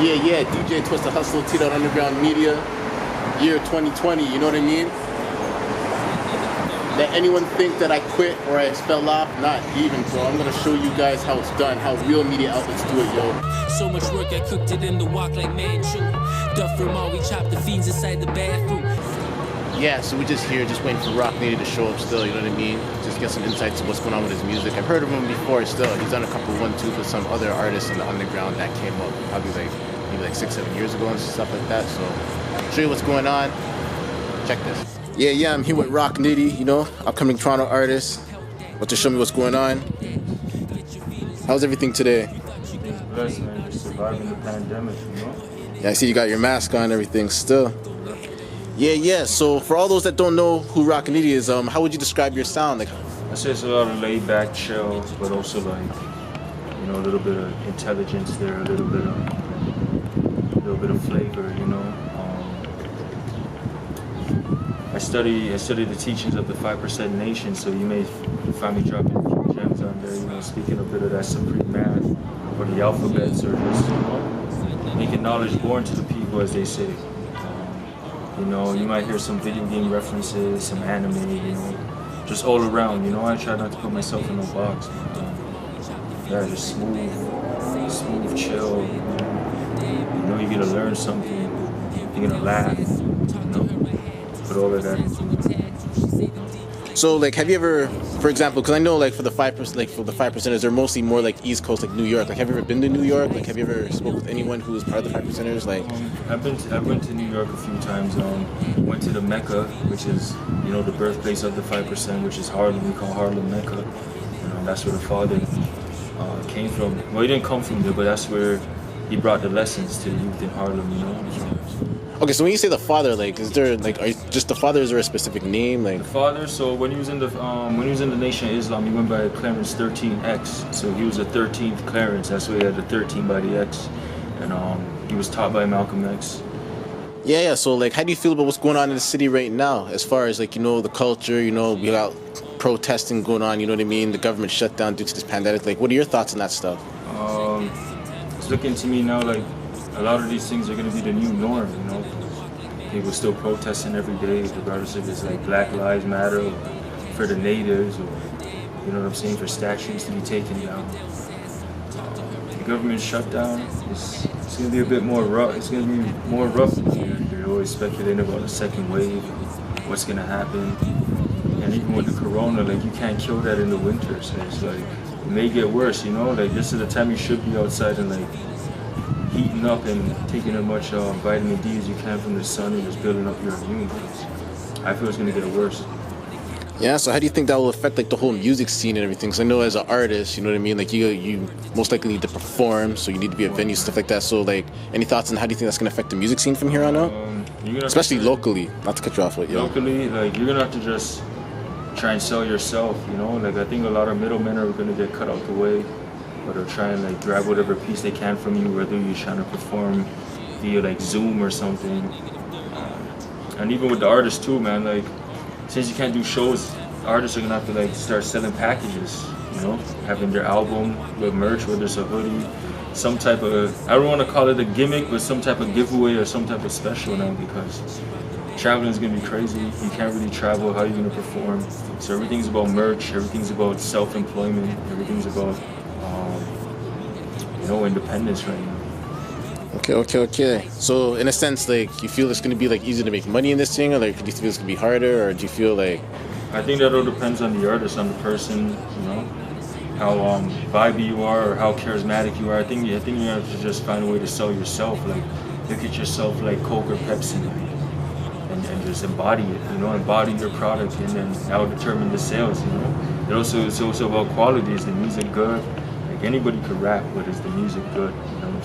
Yeah, DJ Twist the Hustle, Tdotunderground Media, year 2020, you know what I mean? Let anyone think that I quit or I fell off, not even, so I'm gonna show you guys how it's done, how real media outlets do it, yo. So much work, I cooked it in the wok like Manchu. Duff from all, we chopped the fiends inside the bathroom. Yeah, so we're just here, just waiting for Rock Nitty to show up still, you know what I mean? Just get some insights of what's going on with his music. I've heard of him before still. He's done a couple 1-2s with some other artists in the underground that came up probably maybe 6-7 years ago and stuff like that. So I'll show you what's going on. Check this. Yeah, I'm here with Rock Nitty, you know, upcoming Toronto artist. About to show me what's going on. How's everything today? Blessed, man. Just surviving the pandemic, you know? Yeah, I see you got your mask on and everything still. Yeah. So for all those that don't know who Rock Nitty is, how would you describe your sound? Like, I say it's a lot of laid back, chill, but also like, you know, a little bit of intelligence there, a little bit of flavor, you know. I study the teachings of the 5% Nation, so you may find me dropping a few gems on there, you know, speaking a bit of that supreme math or the alphabets, or just, you know, making knowledge born to the people, as they say. You know, you might hear some video game references, some anime, you know, just all around, you know. I try not to put myself in a box. Yeah, just smooth, chill, you know, you're gonna learn something, you're gonna laugh, you know, put all of that into it. so like, have you ever, for example, because I know like for the 5%ers, they're mostly more like East Coast, like New York. Like, have you ever been to New York? Like, have you ever spoke with anyone who was part of the 5%ers? Like, I've been to New York a few times. Went to the Mecca, which is, you know, the birthplace of the 5%, which is Harlem. We call Harlem Mecca. You know, that's where the father came from. Well, he didn't come from there, but that's where he brought the lessons to the youth in Harlem. You know. okay, so when you say the father, like, is there like, are you just the father? Is there a specific name? Like, The father. So when he was in the Nation of Islam, he went by Clarence 13X. So he was the 13th Clarence. That's why he had the 13 by the X. And he was taught by Malcolm X. yeah. So like, how do you feel about what's going on in the city right now? As far as like, you know, the culture, you know, we got protesting going on. You know what I mean? The government shut down due to this pandemic. Like, what are your thoughts on that stuff? It's looking to me now like a lot of these things are going to be the new norm, you know. People still protesting every day, regardless if it's like Black Lives Matter or for the natives, or, you know what I'm saying, for statues to be taken down. The government shutdown, it's going to be a bit more rough. It's going to be more rough this year. They're always speculating about a second wave, what's going to happen. And even with the corona, like, you can't kill that in the winter, so it's like, it may get worse, you know. Like, this is the time you should be outside and like heating up and taking as much vitamin D as you can from the sun and just building up your immune. I feel it's gonna get worse. Yeah. So how do you think that will affect like the whole music scene and everything? Because I know as an artist, you know what I mean. Like, you most likely need to perform, so you need to be at venues, stuff like that. So like, any thoughts on how do you think that's gonna affect the music scene from here on out? Especially locally, not to cut you off, but locally, like, you're gonna have to just try and sell yourself, you know. Like, I think a lot of middlemen are gonna get cut out the way, or they'll try and like grab whatever piece they can from you, whether you're trying to perform via like Zoom or something. And even with the artists too, man, like, since you can't do shows, artists are gonna have to like start selling packages, you know, having their album with merch, whether it's a hoodie, some type of, I don't want to call it a gimmick, but some type of giveaway or some type of special now, because traveling is gonna be crazy. You can't really travel. How are you gonna perform? So everything's about merch. Everything's about self-employment. Everything's about you know, independence right now. Okay. So in a sense, like, you feel it's gonna be like easier to make money in this thing, or like, do you feel it's gonna be harder, or do you feel like? I think that all depends on the artist, on the person, you know, how vibey you are or how charismatic you are. I think you have to just find a way to sell yourself. Like, look at yourself like Coke or Pepsi, and just embody it. You know, embody your product, and then that will determine the sales. You know, it's also about quality. Is the music good? Like, anybody could rap, but is the music good? You know what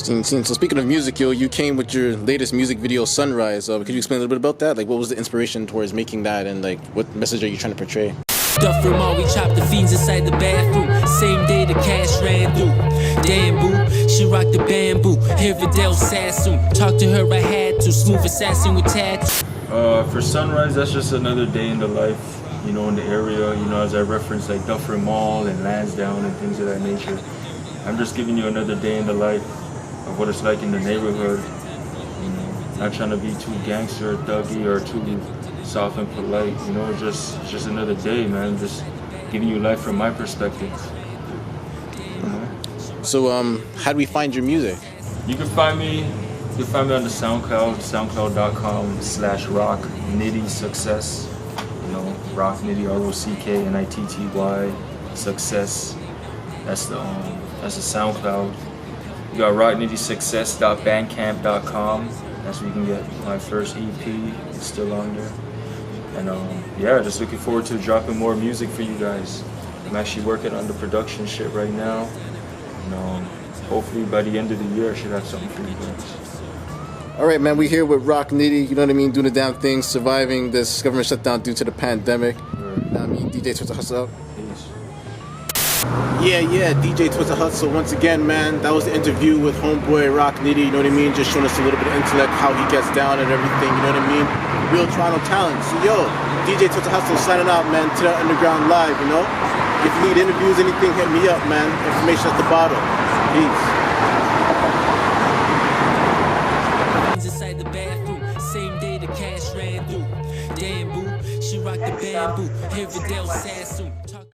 I'm saying? So speaking of music, yo, you came with your latest music video, Sunrise. Could you explain a little bit about that? Like, what was the inspiration towards making that, and like, what message are you trying to portray? Duff from all, we chopped the fiends inside the bathroom. Same day the cash ran through. Damn boo, she rocked the bamboo. Hear Vidal Sassoon. Talk to her, I had to. Smooth assassin with tattoos. For Sunrise, that's just another day in the life, you know, in the area. You know, as I referenced, like Dufferin Mall and Lansdowne and things of that nature. I'm just giving you another day in the life. of what it's like in the neighborhood. You know, not trying to be too gangster or thuggy or too soft and polite. You know, just another day, man. Just giving you life from my perspective. You know? So how do we find your music? You can find me on the SoundCloud, soundcloud.com/Rock Nitty Success. You know, Rock Nitty, ROCKNITTY Success. That's the SoundCloud. You got rocknittysuccess.bandcamp.com. That's where you can get my first EP. It's still on there. And yeah, just looking forward to dropping more music for you guys. I'm actually working on the production shit right now. And hopefully by the end of the year I should have something for you guys. All right, man, we here with Rock Nitty, you know what I mean, doing the damn thing, surviving this government shutdown due to the pandemic. I mean, DJ Twister Hustle. Peace. Yeah, DJ Twister Hustle. Once again, man, that was the interview with homeboy Rock Nitty, you know what I mean, just showing us a little bit of intellect, how he gets down and everything, you know what I mean? Real Toronto talent. So, yo, DJ Twister Hustle signing out, man, Tdotunderground live, you know? If you need interviews, anything, hit me up, man. Information at the bottom. Peace. Inside the bathroom, same day the cash ran through. Damn boo, she rocked the bamboo, Riverdale Sassoon.